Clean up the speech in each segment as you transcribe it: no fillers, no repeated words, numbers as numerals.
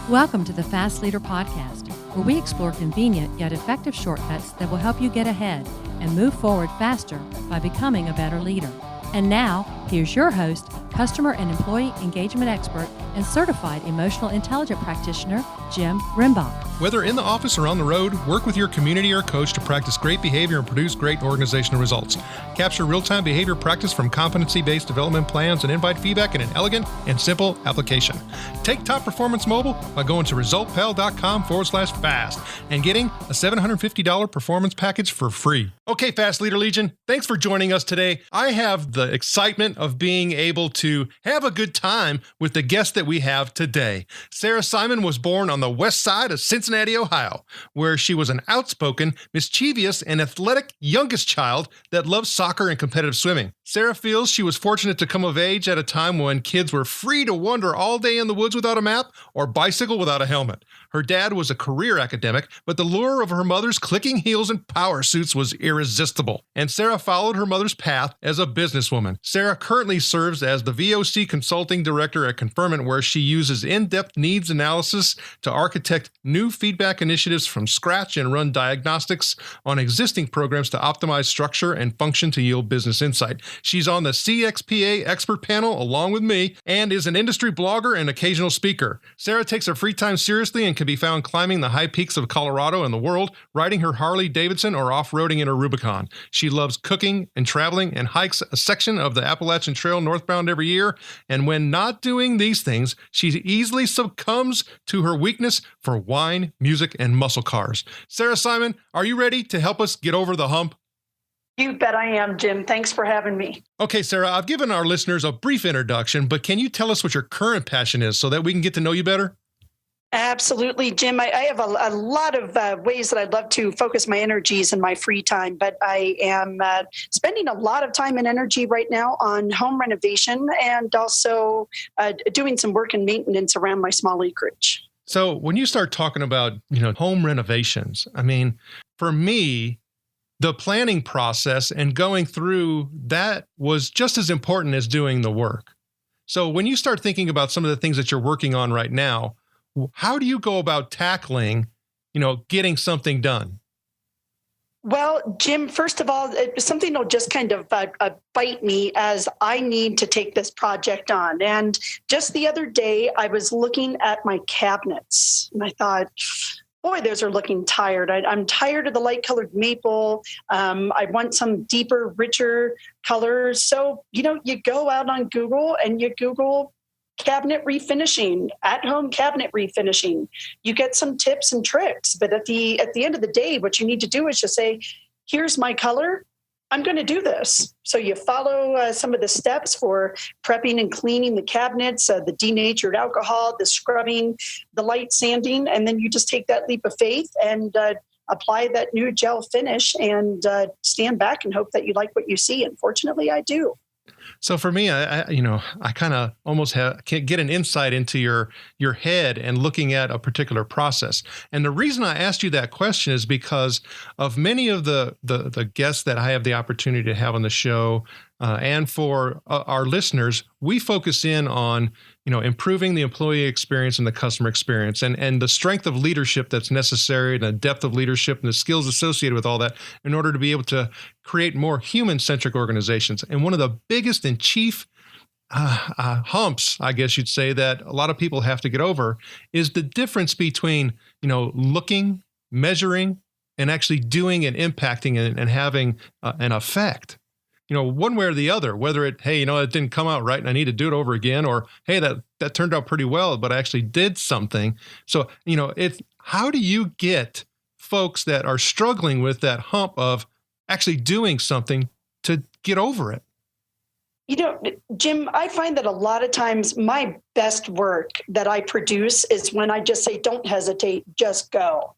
Welcome to the Fast Leader Podcast, where we explore convenient yet effective shortcuts that will help you get ahead and move forward faster by becoming a better leader. And now, here's your host, customer and employee engagement expert, and certified emotional intelligence practitioner, Jim Rimbach. Whether in the office or on the road, work with your community or coach to practice great behavior and produce great organizational results. Capture real-time behavior practice from competency-based development plans and invite feedback in an elegant and simple application. Take Top Performance Mobile by going to resultpal.com/fast and getting a $750 performance package for free. Okay, Fast Leader Legion, thanks for joining us today. I have the excitement of being able to have a good time with the guest that we have today. Sarah Simon was born on the west side of Cincinnati, Ohio, where she was an outspoken, mischievous, and athletic youngest child that loved soccer and competitive swimming. Sarah feels she was fortunate to come of age at a time when kids were free to wander all day in the woods without a map or bicycle without a helmet. Her dad was a career academic, but the lure of her mother's clicking heels and power suits was irresistible. And Sarah followed her mother's path as a businesswoman. Sarah currently serves as the VOC Consulting Director at Conferment, where she uses in-depth needs analysis to architect new feedback initiatives from scratch and run diagnostics on existing programs to optimize structure and function to yield business insight. She's on the CXPA expert panel along with me and is an industry blogger and occasional speaker. Sarah takes her free time seriously and can be found climbing the high peaks of Colorado and the world, riding her Harley Davidson or off-roading in her Rubicon. She loves cooking and traveling and hikes a section of the Appalachian Trail northbound every year. And when not doing these things, she easily succumbs to her weakness for wine, music, and muscle cars. Sarah Simon, are you ready to help us get over the hump? You bet I am, Jim. Thanks for having me. Okay, Sarah, I've given our listeners a brief introduction, but can you tell us what your current passion is so that we can get to know you better? Absolutely, Jim. I have a lot of ways that I'd love to focus my energies in my free time, but I am spending a lot of time and energy right now on home renovation and also doing some work and maintenance around my small acreage. So when you start talking about, home renovations, for me, the planning process and going through that was just as important as doing the work. So when you start thinking about some of the things that you're working on right now, how do you go about tackling, getting something done? Well, Jim, first of all, something will just kind of bite me as I need to take this project on. And just the other day, I was looking at my cabinets and I thought, boy, those are looking tired. I'm tired of the light colored maple. I want some deeper, richer colors. So, you go out on Google and you Google cabinet refinishing, at-home cabinet refinishing. You get some tips and tricks, but at the end of the day, what you need to do is just say, here's my color. I'm going to do this. So you follow some of the steps for prepping and cleaning the cabinets, the denatured alcohol, the scrubbing, the light sanding, and then you just take that leap of faith and apply that new gel finish and stand back and hope that you like what you see. And fortunately, I do. So for me, I kind of almost can get an insight into your head and looking at a particular process. And the reason I asked you that question is because of many of the guests that I have the opportunity to have on the show, and for our listeners, we focus in on improving the employee experience and the customer experience and the strength of leadership that's necessary, the depth of leadership and the skills associated with all that in order to be able to create more human-centric organizations. And one of the biggest and chief humps, I guess you'd say, that a lot of people have to get over is the difference between, looking, measuring, and actually doing and impacting and having an effect. One way or the other, whether it didn't come out right and I need to do it over again, or, hey, that turned out pretty well, but I actually did something. So, how do you get folks that are struggling with that hump of actually doing something to get over it? Jim, I find that a lot of times my best work that I produce is when I just say, don't hesitate, just go.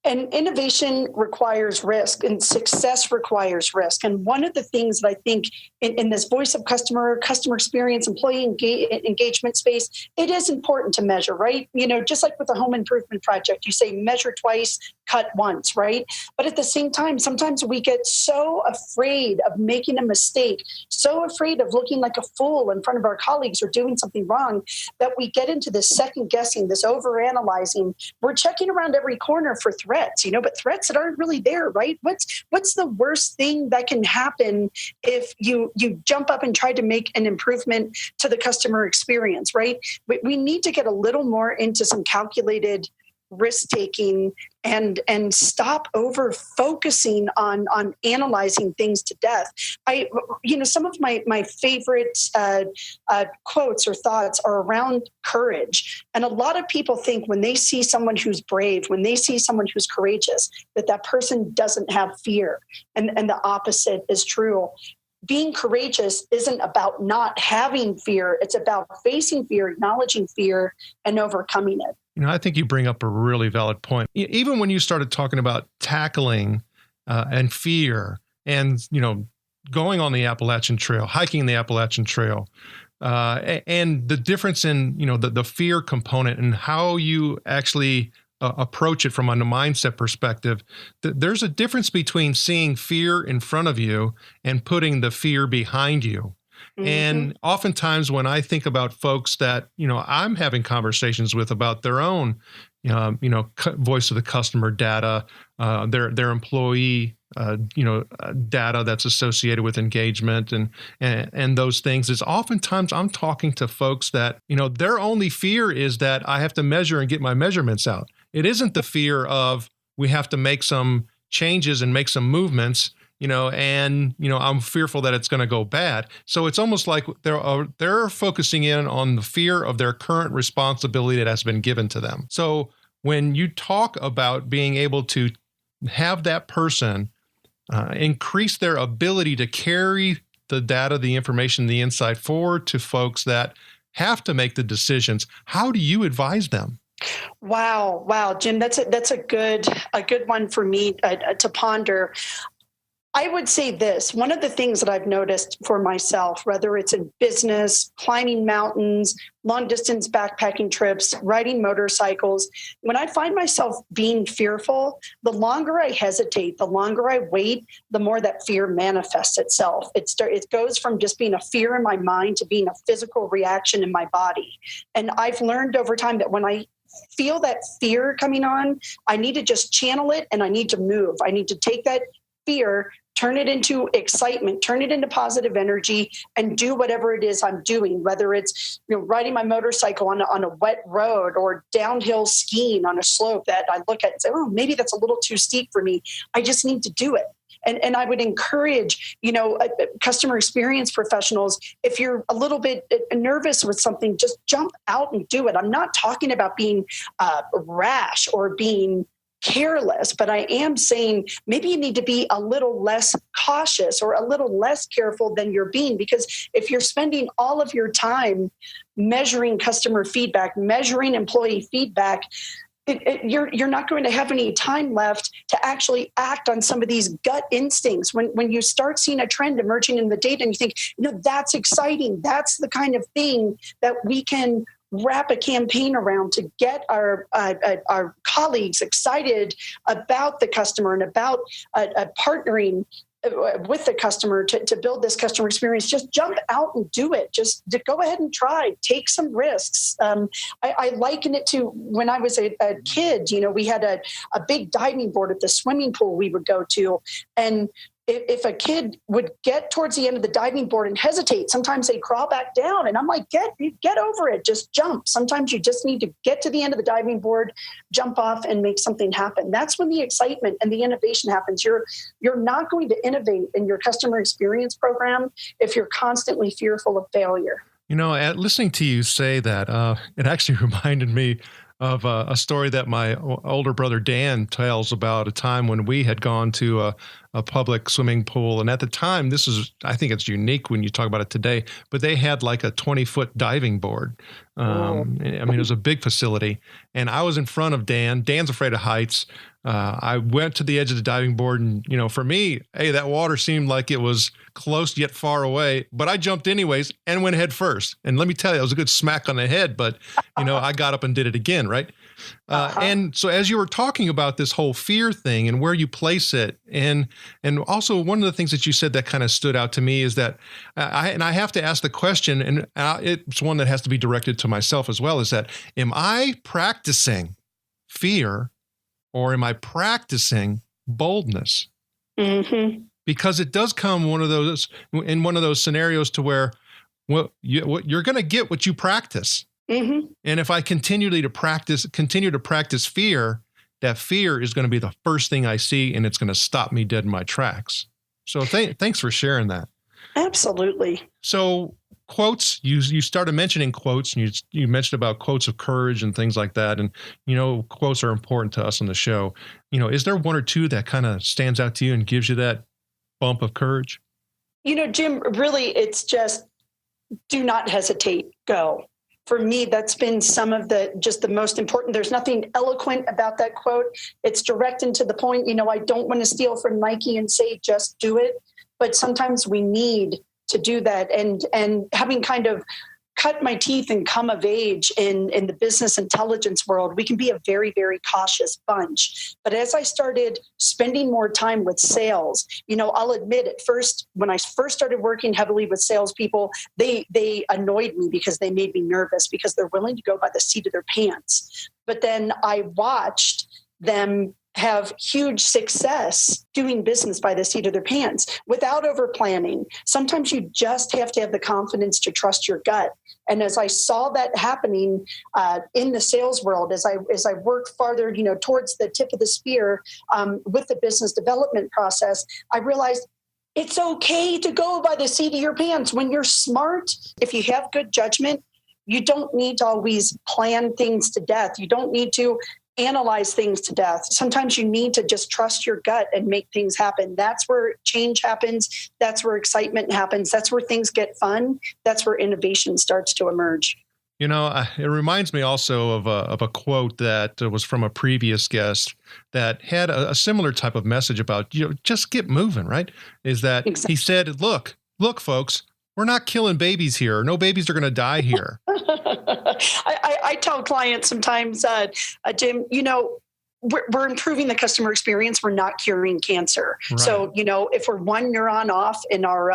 And innovation requires risk, and success requires risk. And one of the things that I think in this voice of customer experience, employee engagement space, it is important to measure, right? Just like with a home improvement project, you say measure twice, cut once, right? But at the same time, sometimes we get so afraid of making a mistake, so afraid of looking like a fool in front of our colleagues or doing something wrong, that we get into this second guessing, this overanalyzing. We're checking around every corner for threats, but threats that aren't really there, right? What's the worst thing that can happen if you jump up and try to make an improvement to the customer experience, right? We need to get a little more into some calculated risk taking and stop over focusing on analyzing things to death. Some of my favorite quotes or thoughts are around courage. And a lot of people think when they see someone who's brave, when they see someone who's courageous, that person doesn't have fear. And the opposite is true. Being courageous isn't about not having fear. It's about facing fear, acknowledging fear, and overcoming it. I think you bring up a really valid point. Even when you started talking about tackling and fear and, going on the Appalachian Trail, hiking the Appalachian Trail, and the difference in, the fear component and how you actually approach it from a mindset perspective, there's a difference between seeing fear in front of you and putting the fear behind you. Mm-hmm. And oftentimes when I think about folks that, I'm having conversations with about their own, voice of the customer data, their employee, data that's associated with engagement and those things, is oftentimes I'm talking to folks that, their only fear is that I have to measure and get my measurements out. It isn't the fear of we have to make some changes and make some movements, I'm fearful that it's going to go bad. So it's almost like they're focusing in on the fear of their current responsibility that has been given to them. So when you talk about being able to have that person increase their ability to carry the data, the information, the insight forward to folks that have to make the decisions, how do you advise them? Wow, Jim, that's a good one for me to ponder. I would say this, one of the things that I've noticed for myself, whether it's in business, climbing mountains, long distance backpacking trips, riding motorcycles, when I find myself being fearful, the longer I hesitate, the longer I wait, the more that fear manifests itself. It goes from just being a fear in my mind to being a physical reaction in my body. And I've learned over time that when I feel that fear coming on, I need to just channel it and I need to move. I need to take that fear, turn it into excitement, turn it into positive energy, and do whatever it is I'm doing, whether it's riding my motorcycle on a wet road or downhill skiing on a slope that I look at and say, oh, maybe that's a little too steep for me. I just need to do it. And I would encourage, customer experience professionals, if you're a little bit nervous with something, just jump out and do it. I'm not talking about being rash or being careless, but I am saying maybe you need to be a little less cautious or a little less careful than you're being, because if you're spending all of your time measuring customer feedback, measuring employee feedback, you're not going to have any time left to actually act on some of these gut instincts. When you start seeing a trend emerging in the data and you think, that's exciting, that's the kind of thing that we can wrap a campaign around to get our colleagues excited about the customer and about partnering with the customer to build this customer experience. Just jump out and do it. Just go ahead and try. Take some risks. I liken it to when I was a kid. We had a big diving board at the swimming pool we would go to, and if a kid would get towards the end of the diving board and hesitate, sometimes they crawl back down. And I'm like, get over it. Just jump. Sometimes you just need to get to the end of the diving board, jump off, and make something happen. That's when the excitement and the innovation happens. You're not going to innovate in your customer experience program if you're constantly fearful of failure. Listening to you say that, it actually reminded me of a story that my older brother Dan tells about a time when we had gone to a public swimming pool. And at the time, I think it's unique when you talk about it today, but they had like a 20-foot diving board. I mean, it was a big facility. And I was in front of Dan. Dan's afraid of heights. I went to the edge of the diving board, and, for me, hey, that water seemed like it was close yet far away, but I jumped anyways and went head first. And let me tell you, it was a good smack on the head, but, I got up and did it again, right? And so as you were talking about this whole fear thing and where you place it, and also one of the things that you said that kind of stood out to me is that, I have to ask the question, and it's one that has to be directed to myself as well, is that, am I practicing fear or am I practicing boldness? Mm-hmm. Because it does come in one of those scenarios to where, well, you're going to get what you practice. Mm-hmm. And if I continue to practice fear, that fear is going to be the first thing I see, and it's going to stop me dead in my tracks. So thanks for sharing that. Absolutely. So quotes, you started mentioning quotes, and you mentioned about quotes of courage and things like that. And, quotes are important to us on the show. Is there one or two that kind of stands out to you and gives you that bump of courage? Jim, really, it's just do not hesitate, go. For me, that's been some of the most important. There's nothing eloquent about that quote. It's direct and to the point. I don't want to steal from Nike and say, just do it. But sometimes we need to do that. And having kind of cut my teeth and come of age in the business intelligence world, we can be a very, very cautious bunch. But as I started spending more time with sales, I'll admit at first, when I first started working heavily with salespeople, they annoyed me because they made me nervous because they're willing to go by the seat of their pants. But then I watched them have huge success doing business by the seat of their pants without over planning. Sometimes you just have to have the confidence to trust your gut. And as I saw that happening in the sales world, as I worked farther, towards the tip of the spear with the business development process, I realized it's okay to go by the seat of your pants. When you're smart, if you have good judgment, you don't need to always plan things to death. You don't need to analyze things to death. Sometimes you need to just trust your gut and make things happen. That's where change happens. That's where excitement happens. That's where things get fun. That's where innovation starts to emerge. It reminds me also of a quote that was from a previous guest that had a similar type of message about, just get moving, right? Is that exactly. He said, look, folks, we're not killing babies here. No babies are going to die here. I tell clients sometimes, Jim, we're improving the customer experience. We're not curing cancer. Right. So, if we're one neuron off in our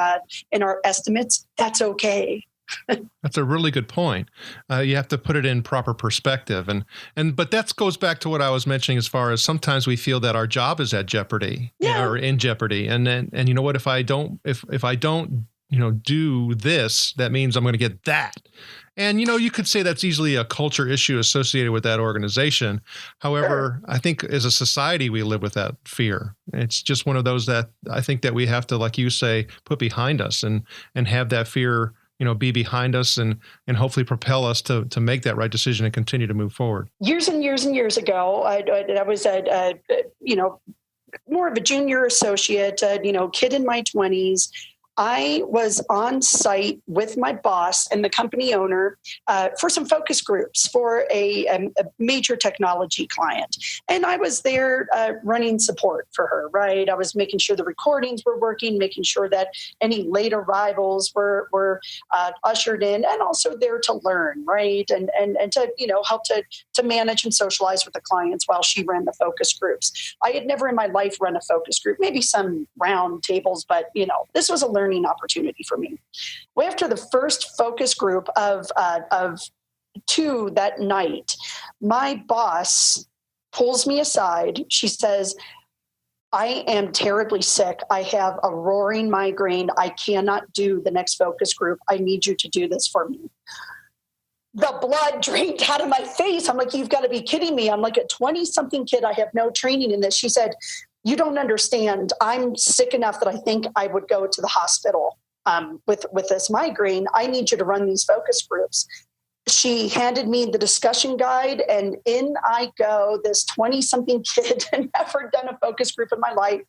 estimates, that's okay. That's a really good point. You have to put it in proper perspective, but that goes back to what I was mentioning as far as sometimes we feel that our job is at jeopardy, or in jeopardy, and you know what? If I don't do this, that means I'm going to get that. And, you could say that's easily a culture issue associated with that organization. However, sure. I think as a society, we live with that fear. It's just one of those that I think that we have to, like you say, put behind us and have that fear, be behind us and hopefully propel us to make that right decision and continue to move forward. Years and years and years ago, I was more of a junior associate, kid in my 20s. I was on site with my boss and the company owner for some focus groups for a major technology client. And I was there running support for her, right? I was making sure the recordings were working, making sure that any late arrivals were ushered in, and also there to learn, right? And to, help to manage and socialize with the clients while she ran the focus groups. I had never in my life run a focus group, maybe some round tables, but, this was a learning opportunity for me. Well, after the first focus group of two that night, my boss pulls me aside. She says, I am terribly sick. I have a roaring migraine. I cannot do the next focus group. I need you to do this for me. The blood drained out of my face. I'm like, you've got to be kidding me. I'm like a 20-something kid. I have no training in this. She said, you don't understand. I'm sick enough that I think I would go to the hospital with this migraine. I need you to run these focus groups. she handed me the discussion guide, and in I go, this 20-something kid had never done a focus group in my life.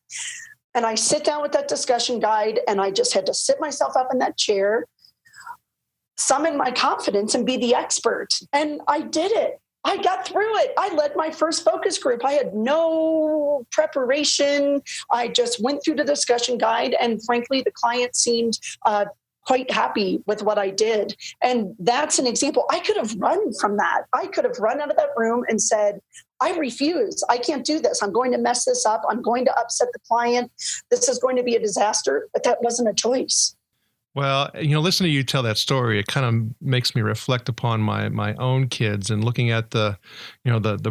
And I sit down with that discussion guide, and I just had to sit myself up in that chair, summon my confidence, and be the expert. And I did it. I got through it. I led my first focus group. I had no preparation. I just went through the discussion guide, and frankly, the client seemed quite happy with what I did. And that's an example. I could have run from that. I could have run out of that room and said, I refuse. I can't do this. I'm going to mess this up. I'm going to upset the client. This is going to be a disaster. But that wasn't a choice. Well, listening to you tell that story, it kind of makes me reflect upon my own kids and looking at the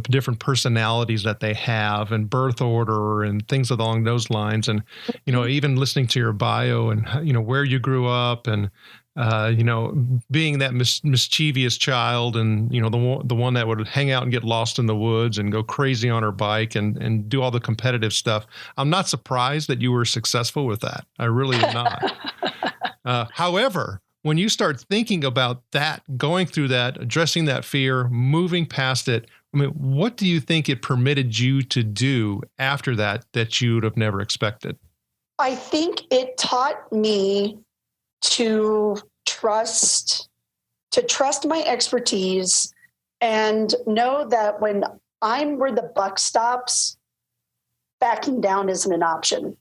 different personalities that they have and birth order and things along those lines. And, even listening to your bio and, where you grew up and, being that mischievous child and, the one that would hang out and get lost in the woods and go crazy on her bike and do all the competitive stuff. I'm not surprised that you were successful with that. I really am not. However, when you start thinking about that, going through that, addressing that fear, moving past it, what do you think it permitted you to do after that you would have never expected? I think it taught me to trust my expertise and know that when I'm where the buck stops, backing down isn't an option.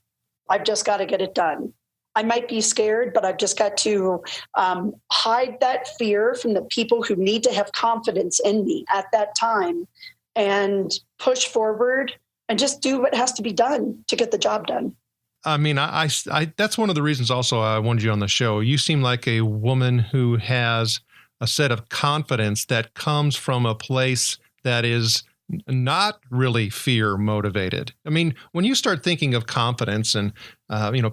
I've just got to get it done. I might be scared, but I've just got to hide that fear from the people who need to have confidence in me at that time and push forward and just do what has to be done to get the job done. I mean, I that's one of the reasons also I wanted you on the show. You seem like a woman who has a set of confidence that comes from a place that is not really fear motivated. I mean, when you start thinking of confidence and,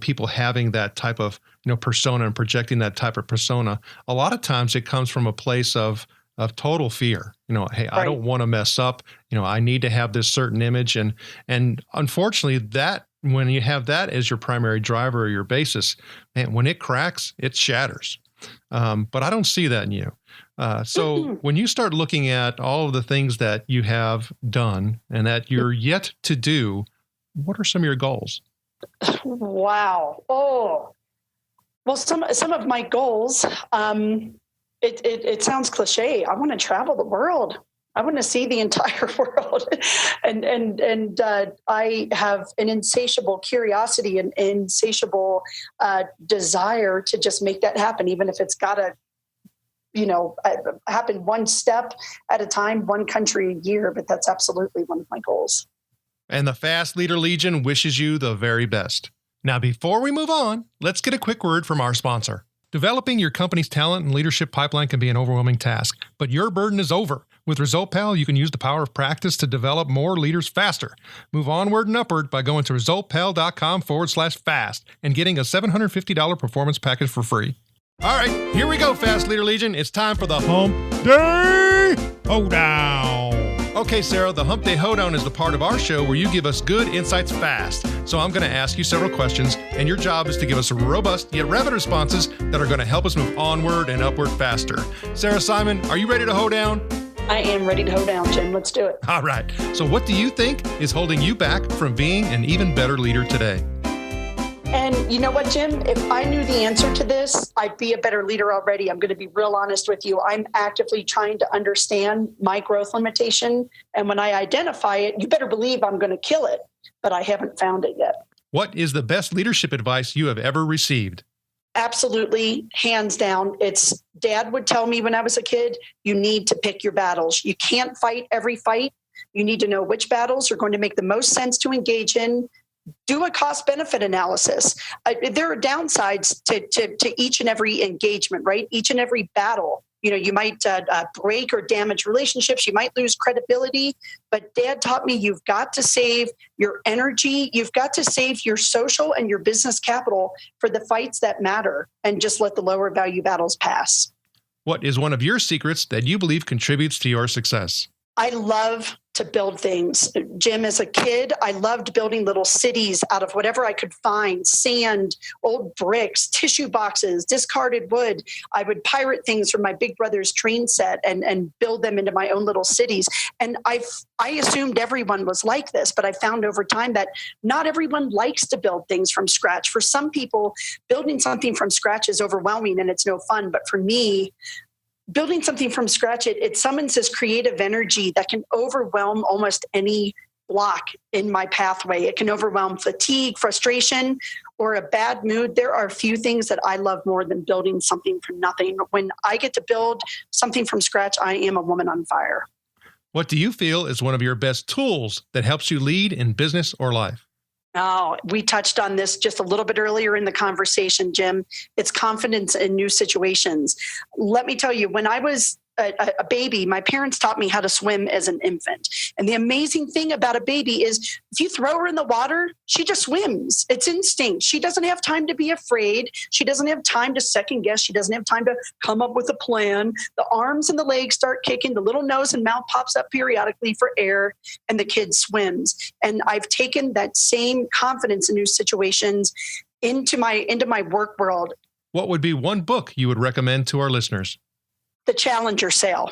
people having that type of, persona and projecting that type of persona, a lot of times it comes from a place of total fear. Hey, right. I don't want to mess up. I need to have this certain image. And unfortunately that when you have that as your primary driver or your basis, man, when it cracks, it shatters. But I don't see that in you. So when you start looking at all of the things that you have done and that you're yet to do, what are some of your goals? Wow. Oh, well, some of my goals, it sounds cliche. I want to travel the world. I want to see the entire world. And I have an insatiable curiosity and insatiable desire to just make that happen, even if it's got to, happen one step at a time, one country a year. But that's absolutely one of my goals. And the Fast Leader Legion wishes you the very best. Now, before we move on, let's get a quick word from our sponsor. Developing your company's talent and leadership pipeline can be an overwhelming task, but your burden is over. With ResultPal, you can use the power of practice to develop more leaders faster. Move onward and upward by going to resultpal.com/fast and getting a $750 performance package for free. All right, here we go, Fast Leader Legion. It's time for the Hump Day Hoedown. Okay, Sarah, the Hump Day Hoedown is the part of our show where you give us good insights fast. So I'm going to ask you several questions, and your job is to give us robust yet rapid responses that are going to help us move onward and upward faster. Sarah Simon, are you ready to hoe down? I am ready to hoe down, Jim. Let's do it. All right. So what do you think is holding you back from being an even better leader today? And you know what, Jim? If I knew the answer to this, I'd be a better leader already. I'm going to be real honest with you. I'm actively trying to understand my growth limitation. And when I identify it, you better believe I'm going to kill it. But I haven't found it yet. What is the best leadership advice you have ever received? Absolutely, hands down. It's Dad would tell me when I was a kid, you need to pick your battles. You can't fight every fight. You need to know which battles are going to make the most sense to engage in. Do a cost-benefit analysis. There are downsides to each and every engagement, right? Each and every battle. You might break or damage relationships. You might lose credibility. But Dad taught me you've got to save your energy. You've got to save your social and your business capital for the fights that matter and just let the lower value battles pass. What is one of your secrets that you believe contributes to your success? I love to build things. Jim, as a kid, I loved building little cities out of whatever I could find: sand, old bricks, tissue boxes, discarded wood. I would pirate things from my big brother's train set and build them into my own little cities. And I assumed everyone was like this, but I found over time that not everyone likes to build things from scratch. For some people, building something from scratch is overwhelming and it's no fun. But for me, building something from scratch, it summons this creative energy that can overwhelm almost any block in my pathway. It can overwhelm fatigue, frustration, or a bad mood. There are few things that I love more than building something from nothing. When I get to build something from scratch, I am a woman on fire. What do you feel is one of your best tools that helps you lead in business or life? Oh, we touched on this just a little bit earlier in the conversation, Jim. It's confidence in new situations. Let me tell you, when I was a baby, my parents taught me how to swim as an infant. And the amazing thing about a baby is if you throw her in the water, she just swims. It's instinct. She doesn't have time to be afraid. She doesn't have time to second guess. She doesn't have time to come up with a plan. The arms and the legs start kicking. The little nose and mouth pops up periodically for air, and the kid swims. And I've taken that same confidence in new situations into my work world. What would be one book you would recommend to our listeners? The Challenger Sale.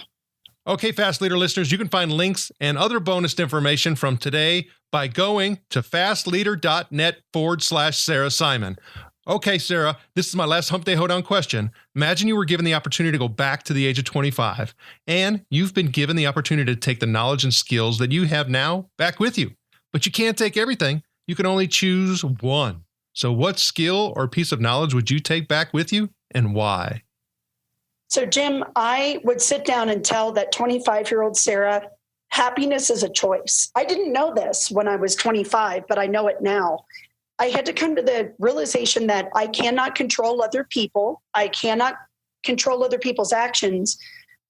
Okay, Fast Leader listeners, you can find links and other bonus information from today by going to fastleader.net/Sarah Simon. Okay, Sarah, this is my last Hump Day Hoedown question. Imagine you were given the opportunity to go back to the age of 25, and you've been given the opportunity to take the knowledge and skills that you have now back with you. But you can't take everything. You can only choose one. So what skill or piece of knowledge would you take back with you, and why? So, Jim, I would sit down and tell that 25-year-old Sarah, happiness is a choice. I didn't know this when I was 25, but I know it now. I had to come to the realization that I cannot control other people. I cannot control other people's actions,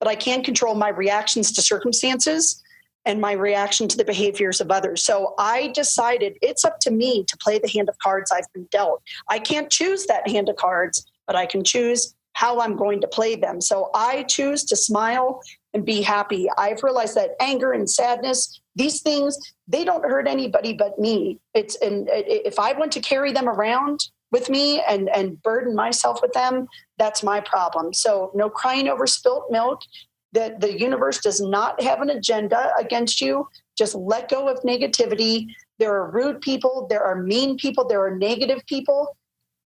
but I can control my reactions to circumstances and my reaction to the behaviors of others. So I decided it's up to me to play the hand of cards I've been dealt. I can't choose that hand of cards, but I can choose how I'm going to play them. So I choose to smile and be happy. I've realized that anger and sadness, these things, they don't hurt anybody but me. If I want to carry them around with me and burden myself with them, that's my problem. So no crying over spilt milk. That the universe does not have an agenda against you. Just let go of negativity. There are rude people. There are mean people. There are negative people.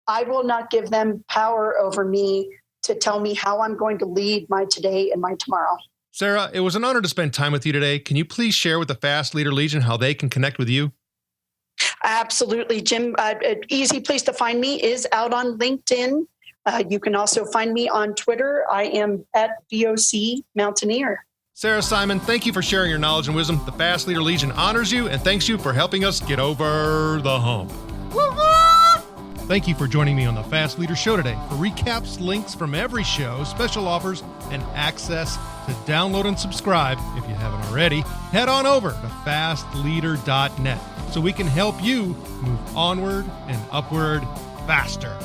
I will not give them power over me to tell me how I'm going to lead my today and my tomorrow. Sarah, it was an honor to spend time with you today. Can you please share with the Fast Leader Legion how they can connect with you? Absolutely, Jim. An easy place to find me is out on LinkedIn. You can also find me on Twitter. I am at VOC Mountaineer. Sarah Simon, thank you for sharing your knowledge and wisdom. The Fast Leader Legion honors you and thanks you for helping us get over the hump. Thank you for joining me on the Fast Leader Show today. For recaps, links from every show, special offers, and access to download and subscribe, if you haven't already, head on over to fastleader.net so we can help you move onward and upward faster.